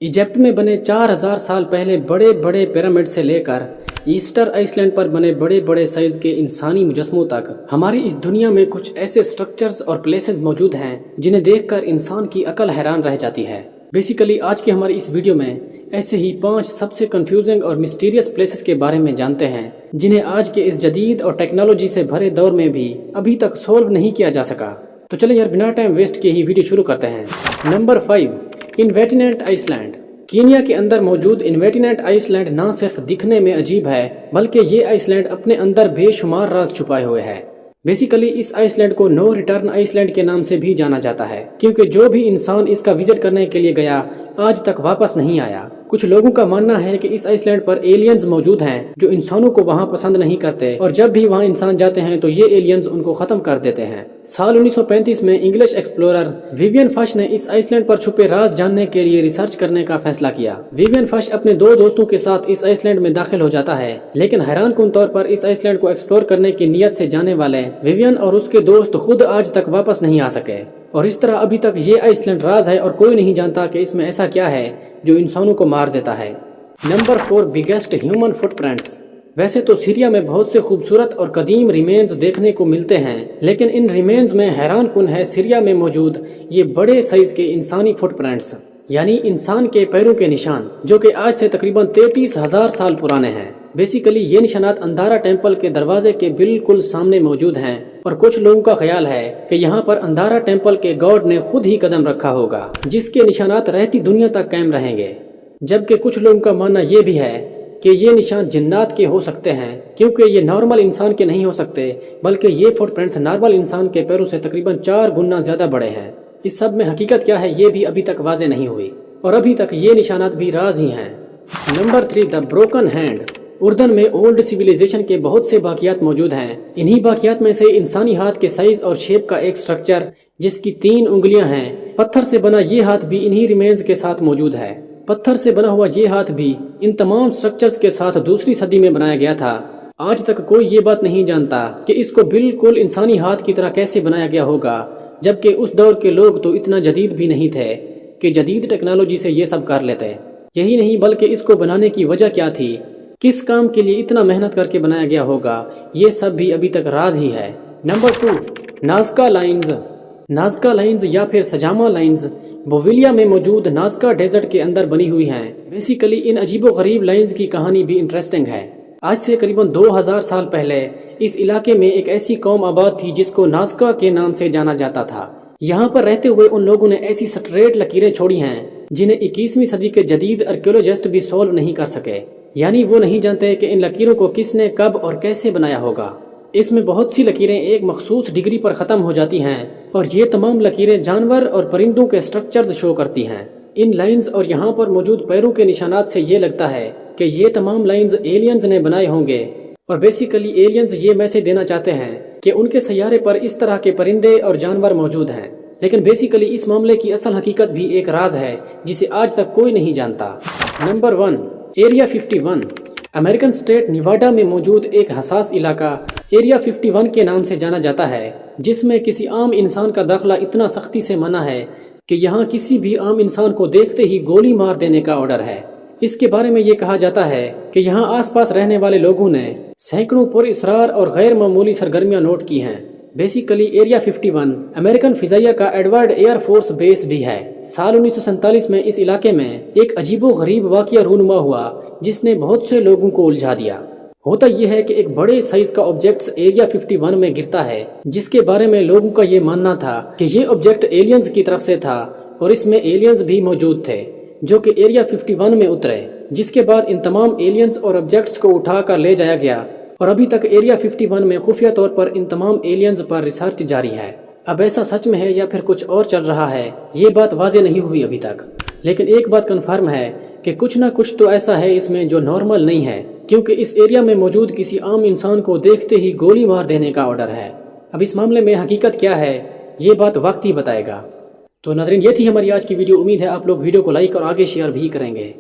Egypt में बने 4000 साल पहले बड़े बड़े पिरामिड से लेकर ईस्टर आइसलैंड पर बने बड़े बड़े साइज के इंसानी मुजस्मों तक हमारी इस दुनिया में कुछ ऐसे स्ट्रक्चर्स और प्लेसेस मौजूद हैं जिन्हें देखकर इंसान की अकल हैरान रह जाती है। बेसिकली आज की हमारी इस वीडियो में ऐसे ही 5 सबसे कंफ्यूजिंग और मिस्टीरियस प्लेसेस के बारे में जानते हैं जिन्हें आज के इस जदीद और टेक्नोलॉजी से भरे दौर में भी अभी तक सोल्व नहीं किया जा सका। तो चलिए यार बिना टाइम वेस्ट किए ही वीडियो शुरू करते हैं। Number 5, इन्वेटिनेंट Iceland. कीनिया के अंदर मौजूद इन्वेटिनेंट आइसलैंड न सिर्फ दिखने में अजीब है बल्कि ये आइसलैंड अपने अंदर बेशुमार राज छुपाए हुए है। बेसिकली इस आइसलैंड को नो रिटर्न आइसलैंड के नाम से भी जाना जाता है क्योंकि जो भी इंसान इसका विजिट करने के लिए गया आज तक वापस नहीं आया। कुछ लोगों का मानना है कि इस आइसलैंड पर एलियंस मौजूद हैं जो इंसानों को वहां पसंद नहीं करते और जब भी वहां इंसान जाते हैं तो ये एलियंस उनको खत्म कर देते हैं। साल 1935 में इंग्लिश एक्सप्लोरर विवियन फश ने इस आइसलैंड पर छुपे राज जानने के लिए रिसर्च करने का फैसला किया। विवियन फश अपने 2 दोस्तों के साथ इस आइसलैंड में दाखिल हो जाता है, लेकिन हैरानकुन तौर पर इस आइसलैंड को एक्सप्लोर करने की नीयत से जाने वाले विवियन और उसके दोस्त खुद आज तक वापस नहीं आ सके और इस तरह अभी तक ये आइसलैंड राज है और कोई नहीं जानता कि इसमें ऐसा क्या है जो इंसानों को मार देता है। Number 4, biggest human footprints. वैसे तो सीरिया में बहुत से खूबसूरत और कदीम रिमेन्स देखने को मिलते हैं, लेकिन इन रिमेन्स में हैरानकुन है सीरिया में मौजूद ये बड़े साइज के इंसानी फुटप्रिंट्स यानी इंसान के पैरों के निशान जो कि आज से तकरीबन 33,000 साल पुराने हैं। बेसिकली ये निशानात अंदारा टेम्पल के दरवाजे के बिल्कुल सामने मौजूद हैं और कुछ लोगों का ख्याल है कि यहाँ पर अंदारा टेम्पल के गॉड ने खुद ही कदम रखा होगा जिसके निशानात रहती दुनिया तक कायम रहेंगे। जबकि कुछ लोगों का मानना ये भी है कि ये निशान जिन्नात के हो सकते हैं क्योंकि ये नॉर्मल इंसान के नहीं हो सकते बल्कि ये फुटप्रिंट्स नॉर्मल इंसान के पैरों से तकरीबन 4 गुना ज्यादा बड़े हैं। इस सब में हकीकत क्या है ये भी अभी तक वाज़ेह नहीं हुई और अभी तक ये निशानात भी राज ही हैं। Number 3, the broken hand. उर्दन में ओल्ड सिविलाइजेशन के बहुत से बाकियात मौजूद हैं। इन्हीं बाकियात में से इंसानी हाथ के साइज और शेप का एक स्ट्रक्चर जिसकी 3 उंगलियां हैं, पत्थर से बना ये हाथ भी इन्हीं रिमेन्स के साथ मौजूद है। पत्थर से बना हुआ ये हाथ भी इन तमाम स्ट्रक्चर्स के साथ दूसरी सदी में बनाया गया था। आज तक कोई ये बात नहीं जानता कि इसको बिल्कुल इंसानी हाथ की तरह कैसे बनाया गया होगा, जबकि उस दौर के लोग तो इतना जदीद भी नहीं थे कि जदीद टेक्नोलॉजी से ये सब कर लेते। यही नहीं बल्कि इसको बनाने की वजह क्या थी, किस काम के लिए इतना मेहनत करके बनाया गया होगा, ये सब भी अभी तक राज ही है। Number 2, Nazca lines. Nazca lines या फिर सजामा लाइन्स बोलिविया में मौजूद नाज़का डेजर्ट के अंदर बनी हुई हैं। बेसिकली इन अजीबो गरीब लाइन्स की कहानी भी इंटरेस्टिंग है। आज से करीबन 2000 साल पहले इस इलाके में एक ऐसी कौम आबाद थी जिसको नाज़का के नाम से जाना जाता था। यहाँ पर रहते हुए उन लोगों ने ऐसी स्ट्रेट लकीरें छोड़ी हैं जिन्हें 21वीं सदी के जदीद आर्कियोलॉजिस्ट भी सोल्व नहीं कर सके। यानी वो नहीं जानते कि इन लकीरों को किसने कब और कैसे बनाया होगा। इसमें बहुत सी लकीरें एक मखसूस डिग्री पर ख़त्म हो जाती हैं और ये तमाम लकीरें जानवर और परिंदों के स्ट्रक्चर्स शो करती हैं। इन लाइंस और यहाँ पर मौजूद पैरों के निशानात से ये लगता है कि ये तमाम लाइंस एलियंस ने बनाए होंगे और बेसिकली एलियंस ये मैसेज देना चाहते हैं कि उनके सैयारे पर इस तरह के परिंदे और जानवर मौजूद हैं। लेकिन बेसिकली इस मामले की असल हकीकत भी एक राज है जिसे आज तक कोई नहीं जानता। Number 1, area 51। अमेरिकन स्टेट निवाडा में मौजूद एक हसास इलाका एरिया 51 के नाम से जाना जाता है जिसमें किसी आम इंसान का दाखिला इतना सख्ती से मना है कि यहाँ किसी भी आम इंसान को देखते ही गोली मार देने का ऑर्डर है। इसके बारे में ये कहा जाता है कि यहाँ आसपास रहने वाले लोगों ने सैकड़ों पुरअसरार और गैर मामूली सरगर्मियां नोट की हैं। बेसिकली एरिया 51 अमेरिकन फिजाइया का एडवर्ड एयर फोर्स बेस भी है। साल 1947 में इस इलाके में एक अजीबो गरीब वाकया रूनुमा हुआ जिसने बहुत से लोगों को उलझा दिया। होता यह है कि एक बड़े साइज का ऑब्जेक्ट एरिया 51 में गिरता है जिसके बारे में लोगों का ये मानना था कि ये ऑब्जेक्ट एलियंस की तरफ से था और इसमें एलियंस भी मौजूद थे जो कि एरिया 51 में उतरे, जिसके बाद इन तमाम एलियंस और ऑब्जेक्ट्स को उठाकर ले जाया गया और अभी तक एरिया 51 में खुफिया तौर पर इन तमाम एलियंस पर रिसर्च जारी है। अब ऐसा सच में है या फिर कुछ और चल रहा है ये बात वाज़ेह नहीं हुई अभी तक, लेकिन एक बात कन्फर्म है कि कुछ ना कुछ तो ऐसा है इसमें जो नॉर्मल नहीं है क्योंकि इस एरिया में मौजूद किसी आम इंसान को देखते ही गोली मार देने का ऑर्डर है। अब इस मामले में हकीकत क्या है ये बात वक्त ही बताएगा। तो नाज़रीन ये थी हमारी आज की वीडियो। उम्मीद है आप लोग वीडियो को लाइक और आगे शेयर भी करेंगे।